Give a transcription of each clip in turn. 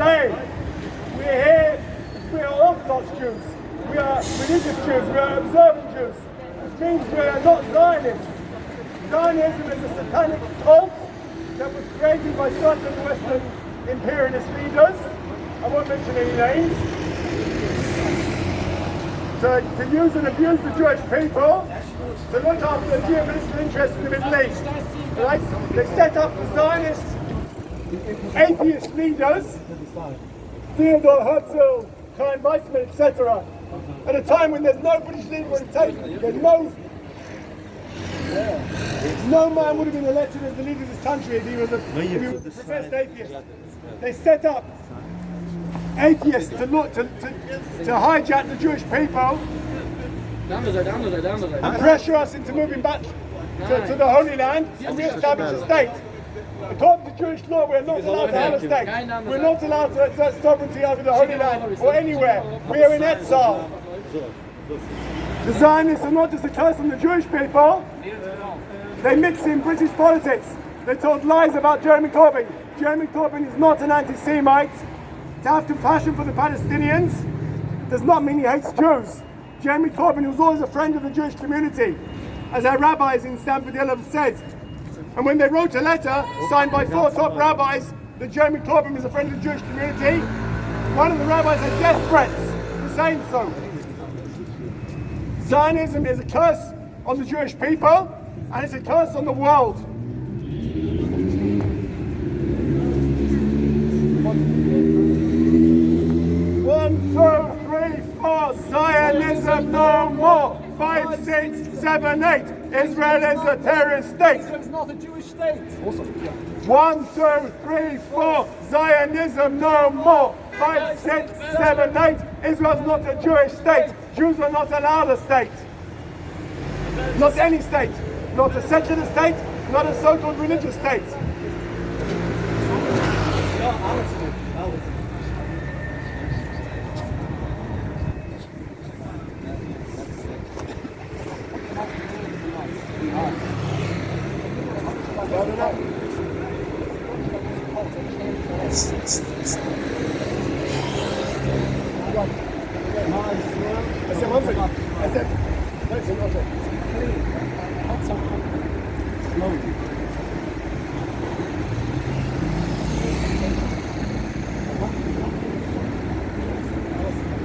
saying. We're here, we are Orthodox Jews, we are religious Jews, we are observant Jews, which means we are not Zionists. Zionism is a satanic cult that was created by certain Western imperialist leaders. I won't mention any names. To use and abuse the Jewish people, to look after the geopolitical interests in the Middle East. Right? They set up the Zionist atheist leaders, Theodor Herzl, Chaim Weizmann, etc. At a time when there's no British leader would have taken, there's no man would have been elected as the leader of this country if he was a professed atheist. They set up atheists to hijack the Jewish people and pressure us into moving back to the Holy Land and re-establish a state. According to Jewish law, we're not allowed to have a state. We're not allowed to exert sovereignty over the Holy Land or anywhere. We are in exile. The Zionists are not just a curse on the Jewish people. They mix in British politics. They told lies about Jeremy Corbyn. Jeremy Corbyn is not an anti-Semite. To have compassion for the Palestinians does not mean he hates Jews. Jeremy Corbyn was always a friend of the Jewish community, as our rabbis in Stanford Hill have said. And when they wrote a letter signed by 4 top rabbis that Jeremy Corbyn was a friend of the Jewish community, one of the rabbis had death threats for saying so. Zionism is a curse on the Jewish people, and it's a curse on the world. One, two, three, four. Zionism no more. 5, 6, 7, 8. Israel is a terrorist state. It's not a Jewish state. 1, 2, 3, 4. Zionism no more. 5, 6, 7, 8. Israel is not a Jewish state. Jews are not allowed a state. Not any state. Not a secular state. Not a so-called religious state.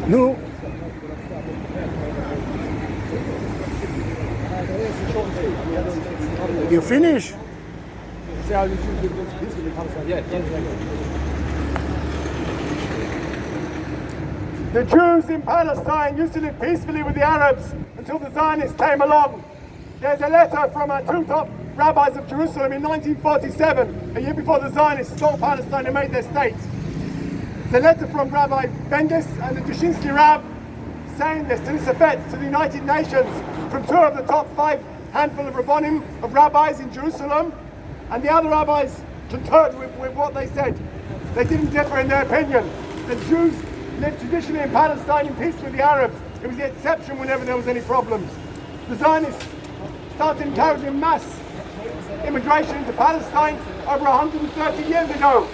No. You finish? The Jews in Palestine used to live peacefully with the Arabs until the Zionists came along. There's a letter from our 2 top rabbis of Jerusalem in 1947, a year before the Zionists stole Palestine and made their state. It's a letter from Rabbi Bendis and the Dushinsky Rab saying this to this effect to the United Nations from 2 of the top 5 handful of Rabbonim of rabbis in Jerusalem, and the other rabbis concurred with what they said. They didn't differ in their opinion. The Jews lived traditionally in Palestine in peace with the Arabs. It was the exception whenever there was any problems. The Zionists started encouraging mass immigration into Palestine over 130 years ago.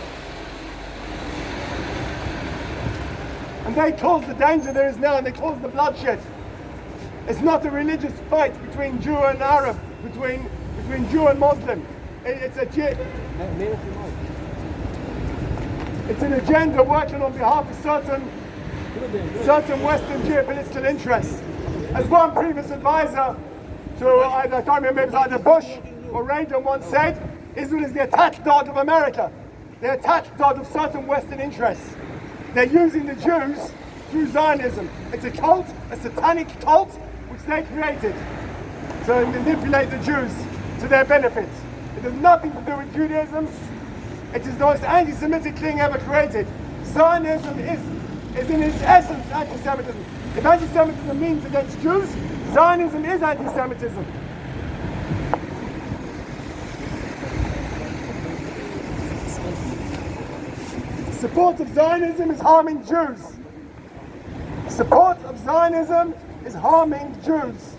And they caused the danger there is now, and they caused the bloodshed. It's not a religious fight between Jew and Arab, between Jew and Muslim. It's an agenda working on behalf of certain Western geopolitical interests. As one previous advisor to, I can't remember, it was either Bush or Reagan once said, Israel is the attack dog of America, the attack dog of certain Western interests. They're using the Jews through Zionism. It's a cult, a satanic cult, which they created to manipulate the Jews to their benefit. It has nothing to do with Judaism. It is the most anti-Semitic thing ever created. Zionism is in its essence anti-Semitism. If anti-Semitism means against Jews, Zionism is anti-Semitism. Support of Zionism is harming Jews. Support of Zionism is harming Jews.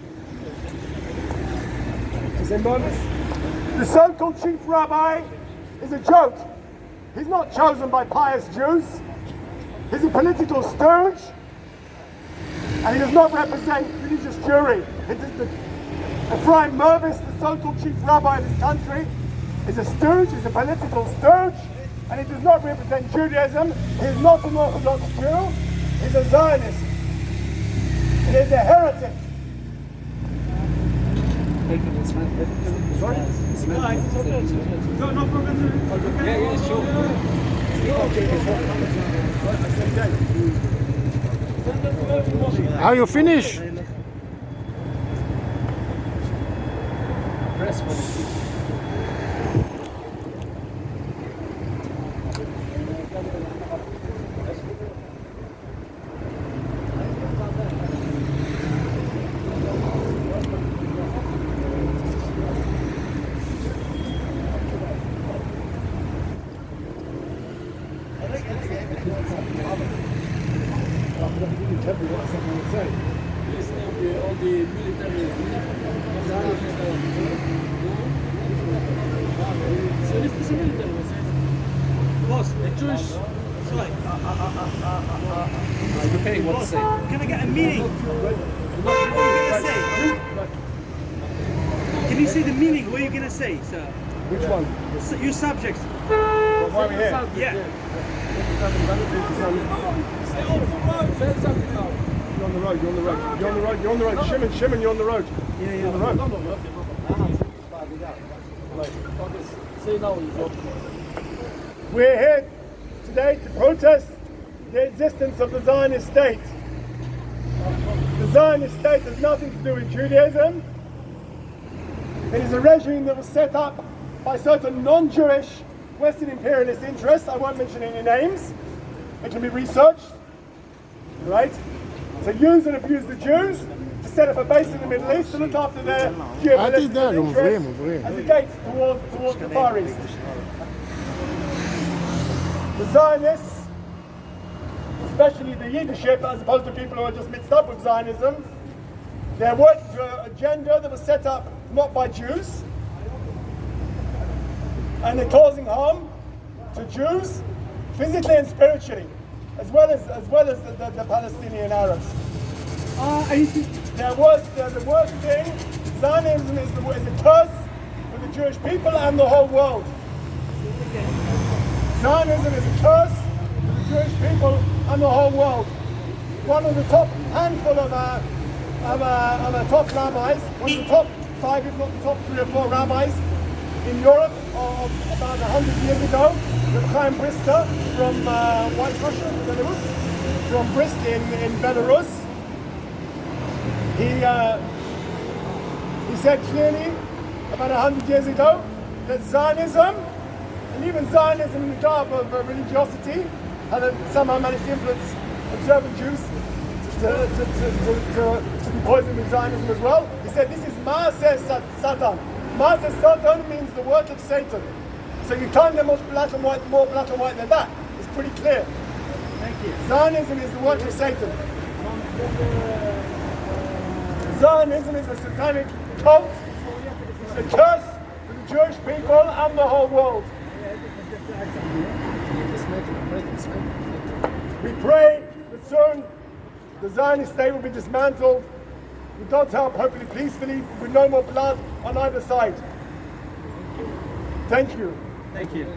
Is it nervous? The so-called chief rabbi is a joke. He's not chosen by pious Jews. He's a political stooge, and he does not represent religious Jewry. Ephraim Mervis, the so-called chief rabbi of this country, is a stooge, he's a political stooge, and he does not represent Judaism. He is not an Orthodox Jew, he's a Zionist. He is a heretic. Sorry? No problem. Yeah, sure. Are you finished? Okay, what to say? Can I get a meaning? What are you going to say? Can you say the meaning? What are you going to say, sir? Which one? Your subjects. Why are we here? Yeah. You're on the road, you're on the road, you're on the road, you're on the road. Shimon, you're on the road. Yeah. You're on the road. We're here today to protest the existence of the Zionist state. The Zionist state has nothing to do with Judaism. It is a regime that was set up by certain non-Jewish Western imperialist interests. I won't mention any names. It can be researched, right? To use and abuse the Jews, to set up a base in the Middle East, to look after their geopolitical interests as a gate towards the Far East. The Zionists, especially the leadership, as opposed to people who are just mixed up with Zionism, they're working to an agenda that was set up not by Jews, and they're causing harm to Jews physically and spiritually, as well as the Palestinian Arabs. The worst thing, Zionism is a curse for the Jewish people and the whole world. Zionism is a curse for the Jewish people and the whole world. One of the top handful of top rabbis, one of the top 5, if not the top 3 or 4 rabbis in Europe of about 100 years ago, Reb Chaim Brisker from White Russia, Belarus, from Brest in Belarus. He said clearly about 100 years ago that Zionism, and even Zionism in the garb of religiosity, had somehow managed to influence observant Jews to be poisoned with Zionism as well. He said this is Maaseh Satan. Maaseh Satan means the work of Satan. So you can't get more black and white than that. It's pretty clear. Thank you. Zionism is the work of Satan. Zionism is a satanic cult. It's a curse to the Jewish people and the whole world. We pray that soon the Zionist state will be dismantled, with God's help, hopefully peacefully, with no more blood on either side. Thank you. Thank you.